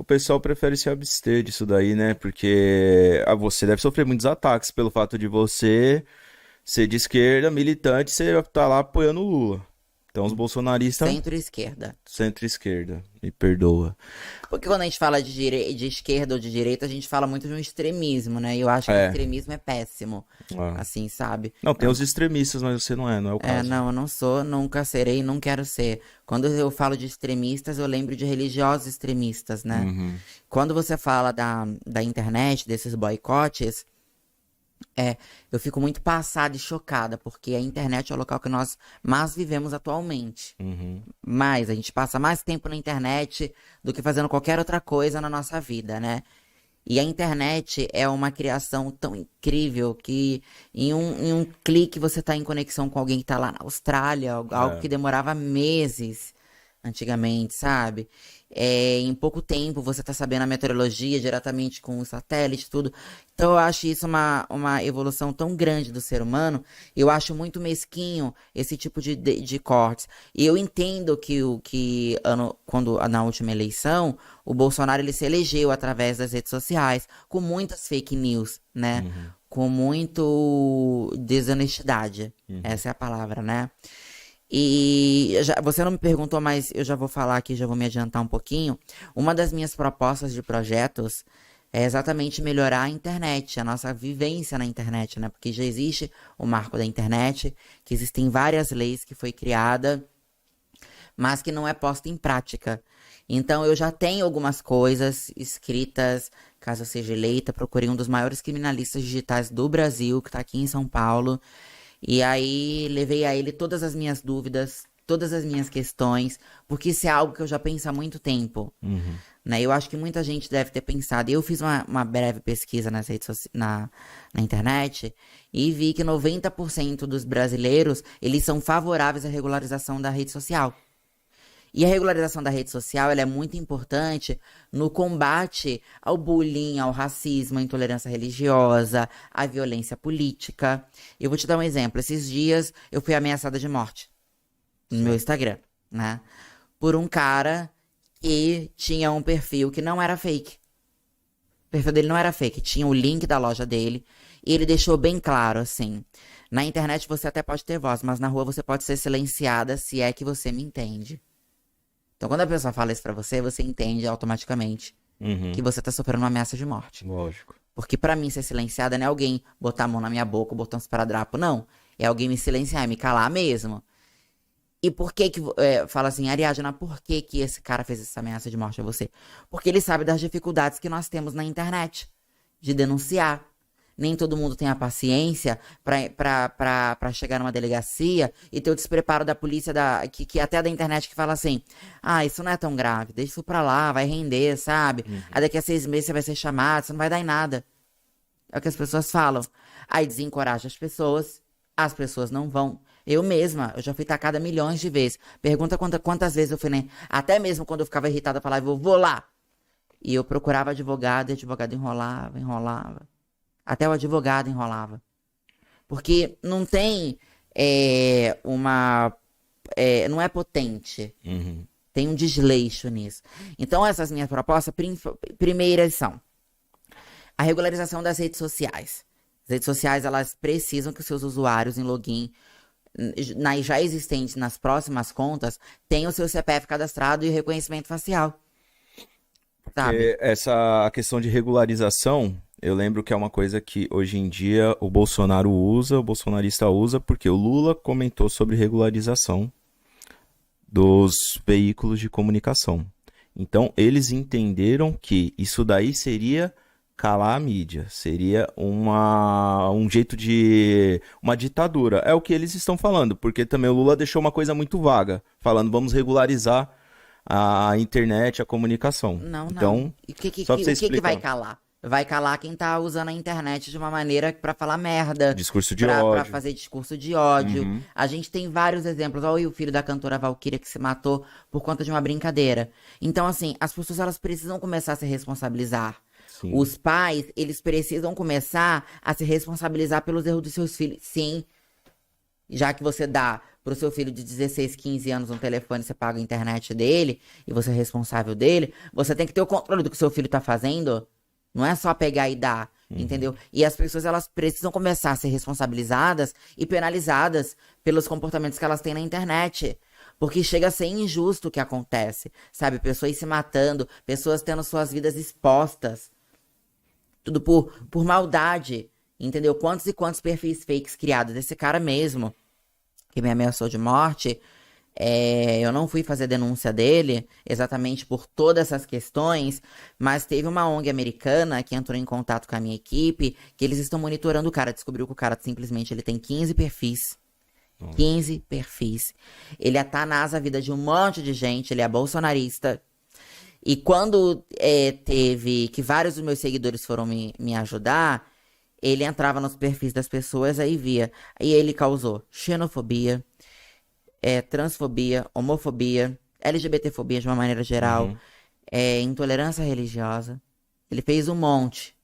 o pessoal prefere se abster disso daí, né? Porque você deve sofrer muitos ataques pelo fato de você ser de esquerda, militante, você tá lá apoiando o Lula. Então os bolsonaristas, Centro-esquerda. centro-esquerda, me perdoa. Porque quando a gente fala de esquerda ou de direita, a gente fala muito de um extremismo, né? E eu acho que É. extremismo é péssimo. Ah. Assim, sabe? Não, tem Não, os extremistas, mas você não é o caso. não, eu não sou, nunca serei, não quero ser. Quando eu falo de extremistas, eu lembro de religiosos extremistas, né? Uhum. Quando você fala da internet, desses boicotes, eu fico muito passada e chocada, porque a internet é o local que nós mais vivemos atualmente. Uhum. Mais, a gente passa mais tempo na internet do que fazendo qualquer outra coisa na nossa vida, né? E a internet é uma criação tão incrível que em um clique você está em conexão com alguém que está lá na Austrália, algo É. que demorava meses antigamente, sabe? Em pouco tempo você está sabendo a meteorologia diretamente com o satélite, tudo. Então eu acho isso uma evolução tão grande do ser humano. Eu acho muito mesquinho esse tipo de cortes. E eu entendo quando na última eleição o Bolsonaro ele se elegeu através das redes sociais, com muitas fake news, né? Uhum. Com muito desonestidade. Uhum. Essa é a palavra, né? E você não me perguntou, mas eu já vou falar aqui, já vou me adiantar um pouquinho. Uma das minhas propostas de projetos é exatamente melhorar a internet, a nossa vivência na internet, né? Porque já existe o marco da internet, que existem várias leis que foi criada, mas que não é posta em prática. Então eu já tenho algumas coisas escritas, caso eu seja eleita, procurei um dos maiores criminalistas digitais do Brasil, que está aqui em São Paulo. E aí levei a ele todas as minhas dúvidas, todas as minhas questões, porque isso é algo que eu já penso há muito tempo. Uhum. Né? Eu acho que muita gente deve ter pensado. Eu fiz uma breve pesquisa na internet e vi que 90% dos brasileiros, eles são favoráveis à regularização da rede social. E a regularização da rede social, ela é muito importante no combate ao bullying, ao racismo, à intolerância religiosa, à violência política. Eu vou te dar um exemplo. Esses dias eu fui ameaçada de morte no meu Certo. Instagram, né? Por um cara que tinha um perfil que não era fake. O perfil dele não era fake, tinha o link da loja dele e ele deixou bem claro assim: na internet você até pode ter voz, mas na rua você pode ser silenciada se é que você me entende. Então, quando a pessoa fala isso pra você, você entende automaticamente Uhum. que você tá sofrendo uma ameaça de morte. Lógico. Porque pra mim ser silenciada não é alguém botar a mão na minha boca, botar um esparadrapo, não. É alguém me silenciar, me calar mesmo. E por que fala assim, Ariadna, por que que esse cara fez essa ameaça de morte a você? Porque ele sabe das dificuldades que nós temos na internet de denunciar. Nem todo mundo tem a paciência pra chegar numa delegacia e ter o despreparo da polícia, que até da internet, que fala assim: ah, isso não é tão grave, deixa isso pra lá, vai render, sabe? Aí Uhum. daqui a 6 meses você vai ser chamado, você não vai dar em nada. É o que as pessoas falam. Aí desencoraja as pessoas não vão. Eu mesma, eu já fui tacada milhões de vezes. Pergunta quantas vezes eu fui, né? Até mesmo quando eu ficava irritada, eu falava, eu vou lá. E eu procurava advogado, e o advogado enrolava, enrolava. Até o advogado enrolava. Porque não tem não é potente. Uhum. Tem um desleixo nisso. Então, essas minhas propostas, primeiras são a regularização das redes sociais. As redes sociais, elas precisam que os seus usuários em login, já existentes nas próximas contas, tenham o seu CPF cadastrado e o reconhecimento facial, sabe? Porque essa a questão de regularização, eu lembro que é uma coisa que hoje em dia o Bolsonaro usa, o bolsonarista usa, porque o Lula comentou sobre regularização dos veículos de comunicação. Então, eles entenderam que isso daí seria calar a mídia, seria um jeito de uma ditadura. É o que eles estão falando, porque também o Lula deixou uma coisa muito vaga, falando vamos regularizar a internet, a comunicação. Não, não. Então, E o que, que, só para que- você o que que vai explicar, calar? Vai calar quem tá usando a internet de uma maneira pra falar merda, discurso de pra ódio. fazer discurso de ódio. Uhum, A gente tem vários exemplos. Olha o filho da cantora Valkyria que se matou por conta de uma brincadeira. Então, assim, as pessoas elas precisam começar a se responsabilizar. sim. Os pais, eles precisam começar a se responsabilizar pelos erros dos seus filhos. Sim, já que você dá pro seu filho de 16, 15 anos um telefone, você paga a internet dele e você é responsável dele, você tem que ter o controle do que o seu filho tá fazendo. Não é só pegar e dar, entendeu? E as pessoas, elas precisam começar a ser responsabilizadas e penalizadas pelos comportamentos que elas têm na internet. Porque chega a ser injusto o que acontece, sabe? Pessoas se matando, pessoas tendo suas vidas expostas. Tudo por maldade, entendeu? Quantos e quantos perfis fakes criados? Esse cara mesmo, que me ameaçou de morte, eu não fui fazer denúncia dele, exatamente por todas essas questões, mas teve uma ONG americana que entrou em contato com a minha equipe, que eles estão monitorando o cara, descobriu que o cara simplesmente ele tem 15 perfis. 15 perfis. Ele atanaza a vida de um monte de gente, ele é bolsonarista. E quando teve que vários dos meus seguidores foram me ajudar, ele entrava nos perfis das pessoas, aí via. Aí ele causou xenofobia, transfobia, homofobia, LGBTfobia de uma maneira geral, intolerância religiosa. Ele fez um monte.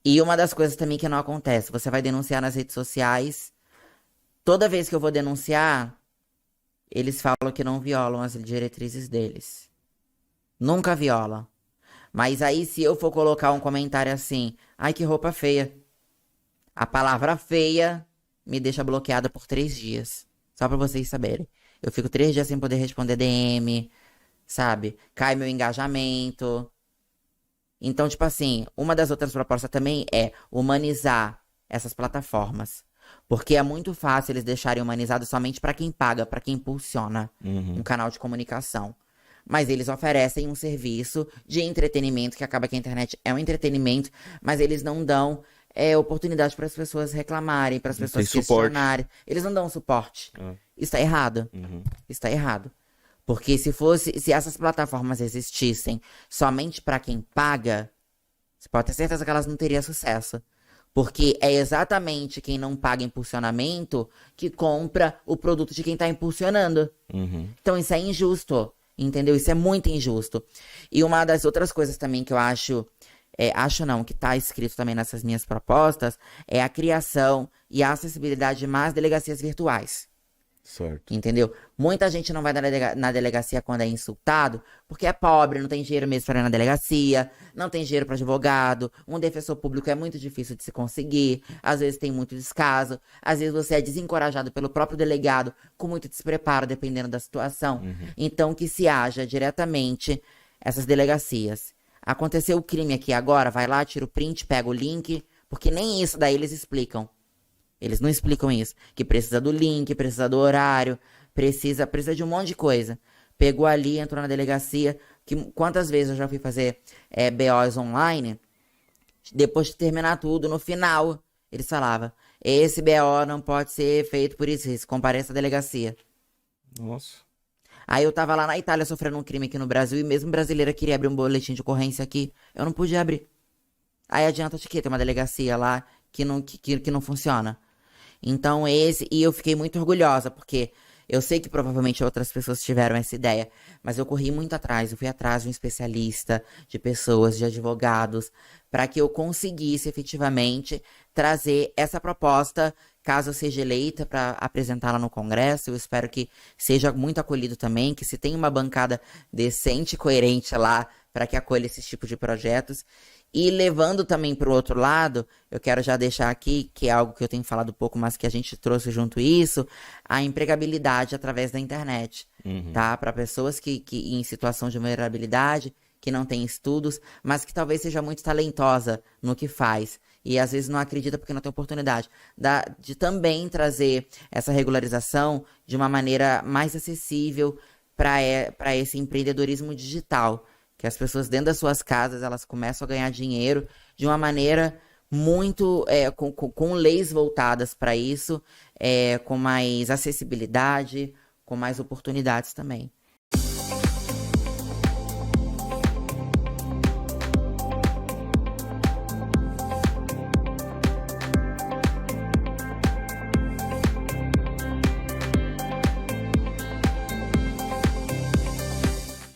E uma das coisas também que não acontece, você vai denunciar nas redes sociais. Toda vez que eu vou denunciar, eles falam que não violam as diretrizes deles. Nunca violam. Mas aí, se eu for colocar um comentário assim, ai, que roupa feia. A palavra feia me deixa bloqueada por 3 dias. Só pra vocês saberem. Eu fico 3 dias sem poder responder DM, sabe? Cai meu engajamento. Então, tipo assim, uma das outras propostas também é humanizar essas plataformas. Porque é muito fácil eles deixarem humanizado somente pra quem paga, pra quem impulsiona um canal de comunicação. Mas eles oferecem um serviço de entretenimento, que acaba que a internet é um entretenimento, mas eles não dão oportunidade para as pessoas reclamarem, para as pessoas questionarem. Eles não dão suporte. Isso tá errado. Isso tá errado. Porque se essas plataformas existissem somente para quem paga, você pode ter certeza que elas não teriam sucesso. Porque é exatamente quem não paga impulsionamento que compra o produto de quem tá impulsionando. Então isso é injusto, entendeu? Isso é muito injusto. E uma das outras coisas também que eu acho não, que tá escrito também nessas minhas propostas, é a criação e a acessibilidade de mais delegacias virtuais. Certo. Entendeu? Muita gente não vai na delegacia quando é insultado, porque é pobre, não tem dinheiro mesmo para ir na delegacia, não tem dinheiro para advogado, um defensor público é muito difícil de se conseguir, às vezes tem muito descaso, às vezes você é desencorajado pelo próprio delegado, com muito despreparo, dependendo da situação. Então, que se haja diretamente essas delegacias. Aconteceu o crime aqui agora, vai lá, tira o print, pega o link, porque nem isso daí eles explicam. Eles não explicam isso. Que precisa do link, precisa do horário, precisa de um monte de coisa. Pegou ali, entrou na delegacia. Quantas vezes eu já fui fazer BOs online, depois de terminar tudo, no final, eles falavam, esse BO não pode ser feito por isso, compareça à delegacia. Nossa. Aí eu tava lá na Itália sofrendo um crime aqui no Brasil, e mesmo brasileira queria abrir um boletim de ocorrência aqui, eu não podia abrir. Aí adianta de quê? Tem uma delegacia lá que não funciona. Então e eu fiquei muito orgulhosa, porque eu sei que provavelmente outras pessoas tiveram essa ideia, mas eu corri muito atrás, eu fui atrás de um especialista, de pessoas, de advogados, para que eu conseguisse efetivamente trazer essa proposta, caso eu seja eleita, para apresentá-la no Congresso. Eu espero que seja muito acolhido também, que se tenha uma bancada decente e coerente lá, para que acolha esse tipo de projetos. E levando também para o outro lado, eu quero já deixar aqui, que é algo que eu tenho falado pouco, mas que a gente trouxe junto isso, a empregabilidade através da internet, tá? Para pessoas que em situação de vulnerabilidade, que não tem estudos, mas que talvez seja muito talentosa no que faz. E às vezes não acredita porque não tem oportunidade. De também trazer essa regularização de uma maneira mais acessível para esse empreendedorismo digital. Que as pessoas dentro das suas casas, elas começam a ganhar dinheiro de uma maneira muito, com leis voltadas para isso, com mais acessibilidade, com mais oportunidades também.